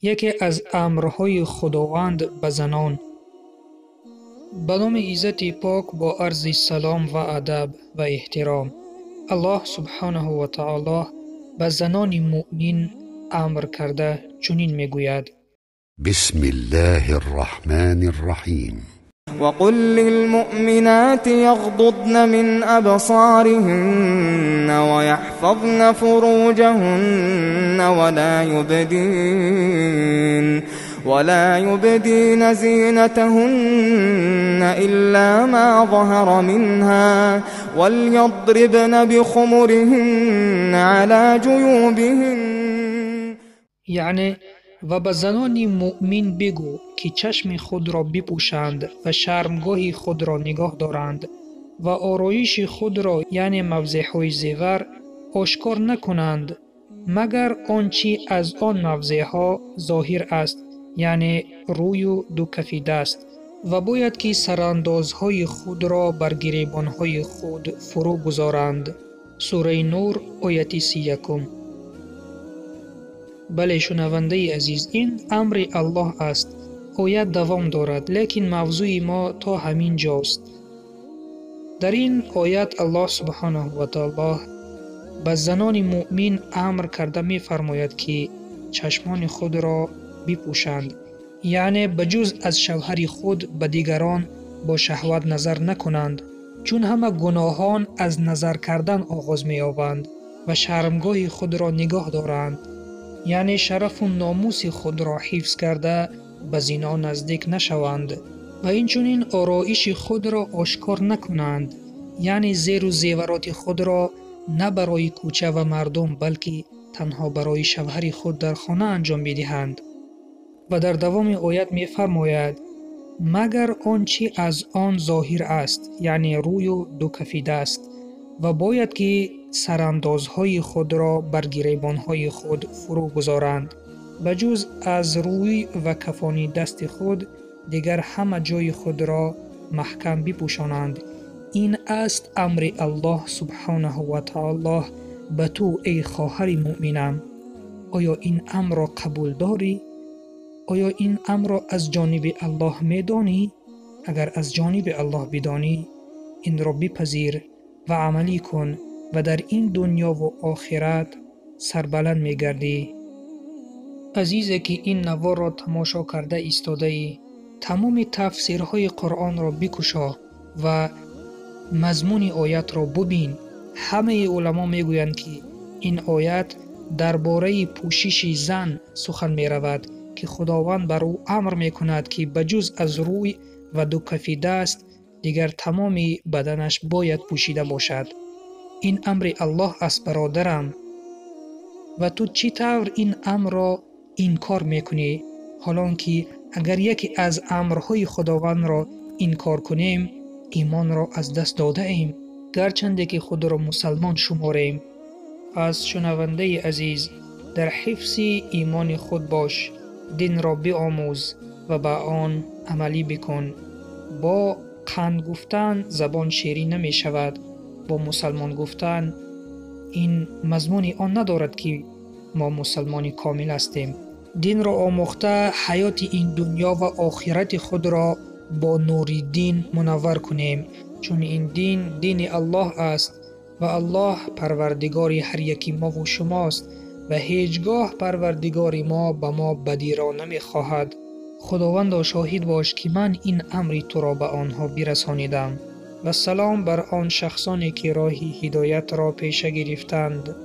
یکی از امرهای خداوند به زنان. به نام عزت پاک با عرض سلام و ادب و احترام، الله سبحانه و تعالی به زنان مؤمن امر کرده چنین میگوید: بسم الله الرحمن الرحیم وقل للمؤمنات يغضضن من أبصارهن ويحفظن فروجهن ولا يبدين زينتهن إلا ما ظهر منها وليضربن بخمرهن على جيوبهن. یعنی و به زنان مؤمن بگو که چشم خود را بپوشند و شرمگاه خود را نگاه دارند و آرایش خود را یعنی موضعهای زیور آشکار نکنند مگر آنچه از آن موضعها ظاهر است، یعنی روی و دو کف دست، و باید که سراندازهای خود را بر گریبانهای خود فرو گذارند. سوره نور آیت 31. بله شنونده عزیز، این امر الله است. آیت دوام دارد، لیکن موضوع ما تا همین جاست. در این آیت الله سبحانه و تعالی به زنان مؤمن امر کرده می فرماید که چشمان خود را بپوشند، یعنی بجز از شوهر خود به دیگران با شهوت نظر نکنند، چون همه گناهان از نظر کردن آغاز می یابند و شرمگاه خود را نگاه دارند، یعنی شرف و ناموس خود را حفظ کرده به زنا نزدیک نشوند و اینچنین آرایش خود را آشکار نکنند، یعنی زیر و زیورات خود را نه برای کوچه و مردم بلکه تنها برای شوهر خود در خانه انجام بدهند. و در دوام آیت می فرماید مگر آنچه از آن ظاهر است، یعنی روی و دو کف دست، و باید که سراندازهای خود را بر گریبانهای خود فرو گذارند، بجز از روی و کفانی دست خود دیگر همه جای خود را محکم بپوشانند. این است امر الله سبحانه و تعالی به تو ای خواهر مؤمنم. آیا این امر را قبول داری؟ آیا این امر را از جانب الله می دانی؟ اگر از جانب الله بدانی، این را بپذیر و عملی کن و در این دنیا و آخرت سربلند می گردی. عزیزی که این نوار را تماشا کرده ایستاده ای، تمام تفسیرهای قرآن را بکشا و مضمون آیت را ببین. همه علما می گویند که این آیت درباره پوشش زن سخن می رود که خداوند بر او امر می کند که بجز از روی و دو کف دست دیگر تمام بدنش باید پوشیده باشد. این امر الله است برادرم، و تو چی طور این امر را انکار میکنی؟ حالان که اگر یکی از امرهای خداوند را انکار کنیم ایمان را از دست داده ایم، گرچنده که خود را مسلمان شماریم. پس شنونده عزیز، در حفظ ایمان خود باش، دین را بیاموز و به آن عملی بکن. با قند گفتن زبان شیرین نمی شود. با مسلمان گفتن این مضمون آن ندارد که ما مسلمانی کامل هستیم. دین را آموخته حیات این دنیا و آخرت خود را با نور دین منور کنیم، چون این دین دین الله است و الله پروردگار هر یکی ما و شماست و هیچگاه پروردگار ما به ما بدی را نمی خواهد. خداوند شاهد باش که من این امر تو را به آنها برسانیدم. و سلام بر آن شخصانی که راه هدایت را پیش گرفتند.